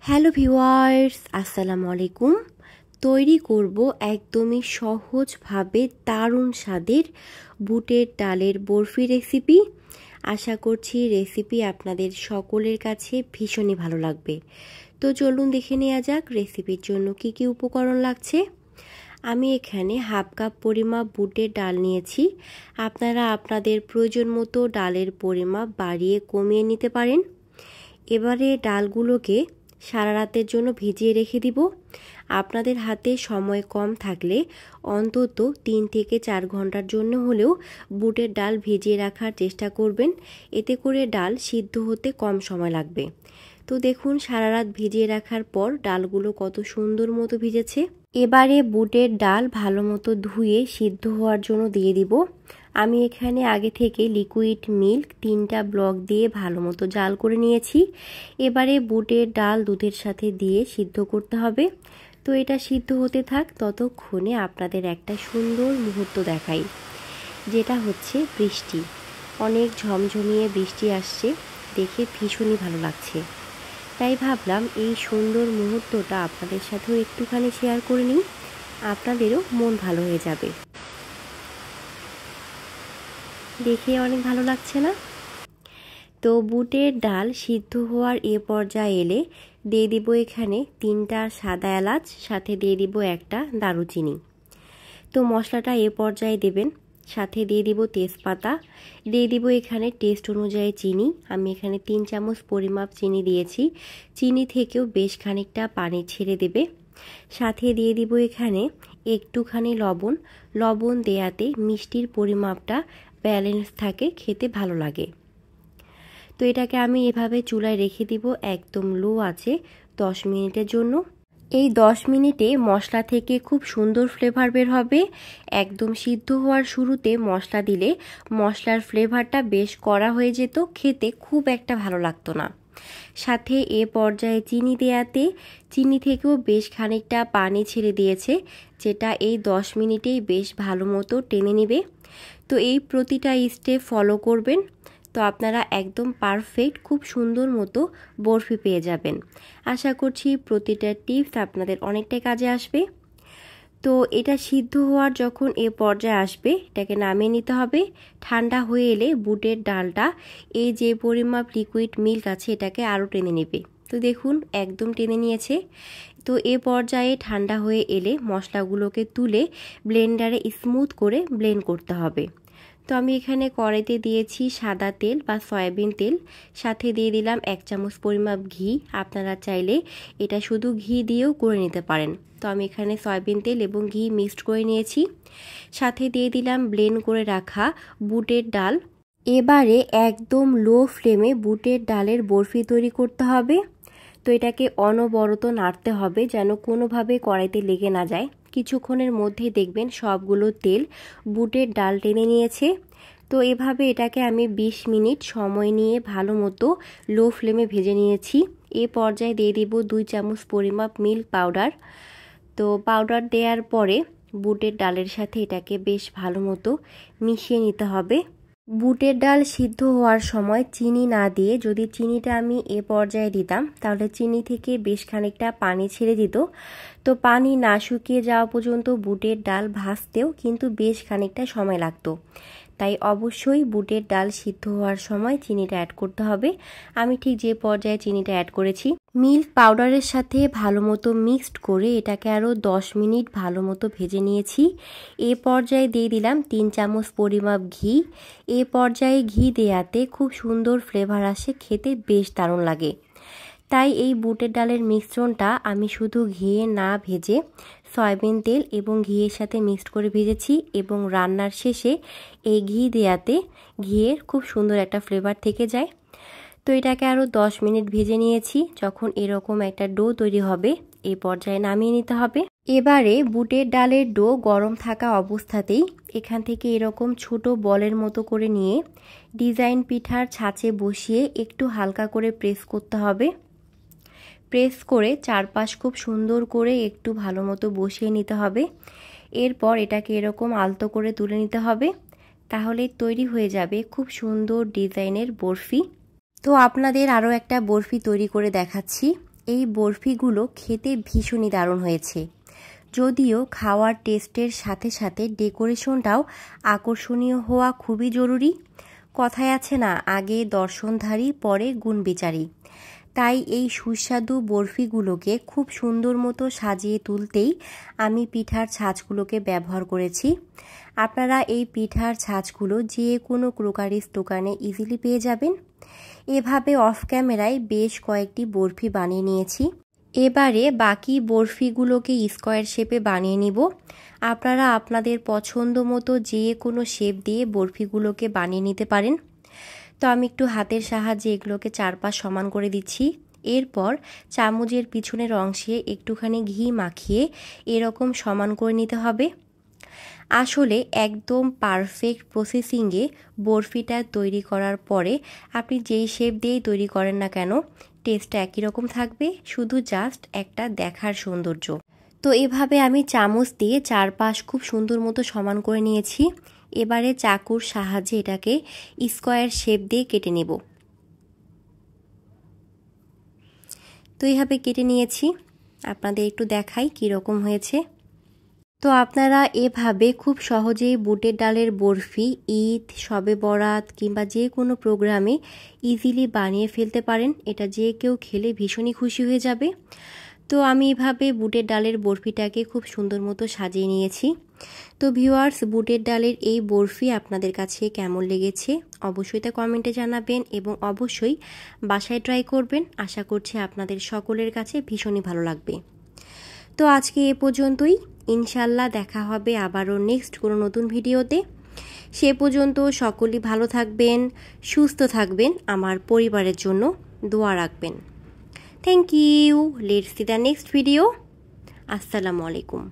Hello viewers, আসসালামু আলাইকুম। তৈরি করব একদমই সহজভাবে দারুণ স্বাদের বুটের ডালের বরফি রেসিপি। আশা করছি রেসিপি আপনাদের সকলের কাছে ভীষণই ভালো লাগবে। তো চলুন দেখে নেওয়া যাক রেসিপির জন্য কি কি উপকরণ লাগছে। আমি এখানে হাফ কাপ পরিমাপ বুটের ডাল নিয়েছি। আপনারা আপনাদের প্রয়োজন মতো ডালের পরিমাপ বাড়িয়ে কমিয়ে নিতে পারেন। এবারে ডালগুলোকে সারা রাতের জন্য ভিজিয়ে রেখে দিব। আপনাদের হাতে সময় কম থাকলে অন্তত 3 থেকে 4 ঘন্টার জন্য হলেও বুটের ডাল ভিজিয়ে রাখার চেষ্টা করবেন। এতে করে ডাল সিদ্ধ হতে কম সময় লাগবে। তো দেখুন সারা রাত ভিজিয়ে রাখার পর ডালগুলো কত সুন্দর মতো ভিজেছে। এবারে বুটের ডাল ভালো মতো ধুয়ে সিদ্ধ হওয়ার জন্য দিয়ে দিব। আমি এখানে আগে থেকে লিকুইড মিল্ক 3টা ব্লক দিয়ে ভালো মতো জাল করে নিয়েছি। এবারে বুটের ডাল দুধের সাথে দিয়ে সিদ্ধ করতে হবে। তো এটা সিদ্ধ হতে থাক, ততক্ষণে আপনাদের একটা সুন্দর মুহূর্ত দেখাই, যেটা হচ্ছে বৃষ্টি। অনেক ঝমঝমিয়ে বৃষ্টি আসছে, দেখে ভীষণই ভালো লাগছে। তাই ভাবলাম এই সুন্দর মুহূর্তটা আপনাদের সাথেও একটুখানি শেয়ার করে নিই, আপনাদেরও মন ভালো হয়ে যাবে। দেখে অনেক ভালো লাগছে না? তো বুটের ডাল সিদ্ধ হওয়ার এ পর্যায়ে এলে দিয়ে দিব এখানে 3টা সাদা এলাচ, সাথে দিয়ে দিব একটা দারুচিনি। তো মশলাটা এ পর্যায়ে দেবেন। সাথে দিয়ে দিব তেজপাতা, দিয়ে দিব এখানে টেস্ট অনুযায়ী চিনি। আমি এখানে 3 চামচ পরিমাপ চিনি দিয়েছি। চিনি থেকেও বেশ খানিকটা পানি ছেড়ে দেবে। সাথে দিয়ে দিব এখানে একটুখানি লবণ। লবণ দেয়াতে মিষ্টির পরিমাপটা ব্যালেন্স থাকে, খেতে ভালো লাগে। তো এটাকে আমি এভাবে চুলায় রেখে দিব একদম লো আছে 10 মিনিটের জন্য। এই 10 মিনিটে মশলা থেকে খুব সুন্দর ফ্লেভার বের হবে। একদম সিদ্ধ হওয়ার শুরুতে মশলা দিলে মশলার ফ্লেভারটা বেশ কড়া হয়ে যেত, খেতে খুব একটা ভালো লাগতো না। সাথে এ পর্যায়ে চিনি দেয়াতে চিনি থেকেও বেশ খানিকটা পানি ছেড়ে দিয়েছে, যেটা এই 10 মিনিটেই বেশ ভালো মতো টেনে নেবে। তো এই প্রতিটা স্টেপ ফলো করবেন, তো আপনারা একদম পারফেক্ট খুব সুন্দর মতো বরফি পেয়ে যাবেন। আশা করছি প্রতিটা টিপস আপনাদের অনেকটাই কাজে আসবে। তো এটা সিদ্ধ হওয়ার যখন এ পর্যায়ে আসবে, এটাকে নামিয়ে নিতে হবে। ঠান্ডা হয়ে এলে বুটের ডালটা এই যে পরিমাপ লিকুইড মিল্ক আছে এটাকে আরও টেনে নেবে। তো দেখুন একদম টেনে নিয়েছে। তো এ পর্যায়ে ঠান্ডা হয়ে এলে মশলাগুলোকে তুলে ব্লেন্ডারে স্মুথ করে ব্লেন্ড করতে হবে। তো আমি এখানে কড়াইতে দিয়েছি সাদা তেল বা সয়াবিন তেল, সাথে দিয়ে দিলাম 1 চামচ পরিমাপ ঘি। আপনারা চাইলে এটা শুধু ঘি দিয়েও করে নিতে পারেন। তো আমি এখানে সয়াবিন তেল এবং ঘি মিক্সড করে নিয়েছি। সাথে দিয়ে দিলাম ব্লেন্ড করে রাখা বুটের ডাল। এবারে একদম লো ফ্লেমে বুটের ডালের বরফি তৈরি করতে হবে। তো এটাকে অনবরত নাড়তে হবে যেন কোনোভাবে কড়াইতে লেগে না যায়। কিছুক্ষণের মধ্যেই দেখবেন সবগুলো তেল বুটের ডাল টেনে নিয়েছে। তো এভাবে এটাকে আমি 20 মিনিট সময় নিয়ে ভালো মতো লো ফ্লেমে ভেজে নিয়েছি। এ পর্যায়ে দিয়ে দিব 2 চামচ পরিমাপ মিল্ক পাউডার। তো পাউডার দেওয়ার পরে বুটের ডালের সাথে এটাকে বেশ ভালো মতো মিশিয়ে নিতে হবে। বুটের ডাল সিদ্ধ হওয়ার সময় চিনি না দিয়ে যদি চিনিটা আমি এ পর্যায়ে দিতাম, তাহলে চিনি থেকে বেশ খানিকটা পানি ছেড়ে দিত। তো পানি না শুকিয়ে যাওয়া পর্যন্ত বুটের ডাল ভাজতেও কিন্তু বেশ খানিকটা সময় লাগতো। তাই অবশ্যই বুটের ডাল সিদ্ধ হওয়ার সময় চিনিটা অ্যাড করতে হবে। আমি ঠিক যে পর্যায়ে চিনিটা অ্যাড করেছি, মিল্ক পাউডারের সাথে ভালো মতো মিক্সড করে এটাকে আরও 10 মিনিট ভালো মতো ভেজে নিয়েছি। এ পর্যায়ে দিয়ে দিলাম 3 চামচ পরিমাপ ঘি। এ পর্যায়ে ঘি দেয়াতে খুব সুন্দর ফ্লেভার আসে, খেতে বেশ দারুণ লাগে। তাই এই বুটের ডালের মিশ্রণটা আমি শুধু ঘিয়ে না ভেজে সয়াবিন তেল এবং ঘিয়ের সাথে মিক্সড করে ভেজেছি, এবং রান্নার শেষে এই ঘি দেয়াতে ঘিয়ের খুব সুন্দর একটা ফ্লেভার থেকে যায়। তো এটাকে আরও 10 মিনিট ভেজে নিয়েছি। যখন এরকম একটা ডো তৈরি হবে, এই পর্যায়ে নামিয়ে নিতে হবে। এবারে বুটের ডালের ডো গরম থাকা অবস্থাতেই এখান থেকে এরকম ছোট বলের মতো করে নিয়ে ডিজাইন পিঠার ছাঁচে বসিয়ে একটু হালকা করে প্রেস করতে হবে। প্রেস করে চারপাশ খুব সুন্দর করে একটু ভালো মতো বসিয়ে নিতে হবে। এরপর এটাকে এরকম আলতো করে তুলে নিতে হবে, তাহলে তৈরি হয়ে যাবে খুব সুন্দর ডিজাইনের বরফি। তো আপনাদের আরও একটা বরফি তৈরি করে দেখাচ্ছি। এই বরফিগুলো খেতে ভীষণই দারুণ হয়েছে। যদিও খাওয়ার টেস্টের সাথে সাথে ডেকোরেশনটাও আকর্ষণীয় হওয়া খুবই জরুরি। কথায় আছে না, আগে দর্শনধারী পরে গুণবিচারী। তাই এই সুস্বাদু বরফিগুলোকে খুব সুন্দর মতো সাজিয়ে তুলতেই আমি পিঠার ছাঁচগুলোকে ব্যবহার করেছি। আপনারা এই পিঠার ছাঁচগুলো যে কোনো ক্রোকারিস দোকানে ইজিলি পেয়ে যাবেন। এভাবে অফ ক্যামেরায় বেশ কয়েকটি বরফি বানিয়ে নিয়েছি। এবারে বাকি বরফিগুলোকে স্কোয়ার শেপে বানিয়ে নিব। আপনারা আপনাদের পছন্দ মতো যে কোনো শেপ দিয়ে বরফিগুলোকে বানিয়ে নিতে পারেন। তো আমি একটু হাতের সাহায্যে এগুলোকে চারপাশ সমান করে দিচ্ছি। এরপর চামচের পিছনের অংশে একটুখানি ঘি মাখিয়ে এরকম সমান করে নিতে হবে। আসলে একদম পারফেক্ট প্রসেসিংয়ে বরফিটা তৈরি করার পরে আপনি যেই শেপ দিয়েই তৈরি করেন না কেন, টেস্টটা একই রকম থাকবে, শুধু জাস্ট একটা দেখার সৌন্দর্য। তো এভাবে আমি চামচ দিয়ে চারপাশ খুব সুন্দর মতো সমান করে নিয়েছি। এবারে চাকুর সাহায্যে এটাকে স্কোয়ার শেপ দিয়ে কেটে নেব। তো এইভাবে কেটে নিয়েছি, আপনাদের একটু দেখাই কীরকম হয়েছে। তো আপনারা এভাবে খুব সহজেই বুটের ডালের বরফি ঈদ, শবে বরাত কিংবা যে কোনো প্রোগ্রামে ইজিলি বানিয়ে ফেলতে পারেন। এটা যে কেউ খেলে ভীষণই খুশি হয়ে যাবে। তো আমি এভাবে বুটের ডালের বরফিটাকে খুব সুন্দর মতো সাজিয়ে নিয়েছি। তো ভিউয়ার্স, বুটের ডালের এই বরফি আপনাদের কাছে কেমন লেগেছে অবশ্যই তা কমেন্টে জানাবেন এবং অবশ্যই বাসায় ট্রাই করবেন। আশা করছি আপনাদের সকলের কাছে ভীষণই ভালো লাগবে। তো আজকে এ পর্যন্তই, ইনশাল্লাহ দেখা হবে আবারও নেক্সট কোনো নতুন ভিডিওতে। সে পর্যন্ত সকলেই ভালো থাকবেন, সুস্থ থাকবেন, আমার পরিবারের জন্য দোয়া রাখবেন। Thank you. Let's see the next video. আসসালামু আলাইকুম।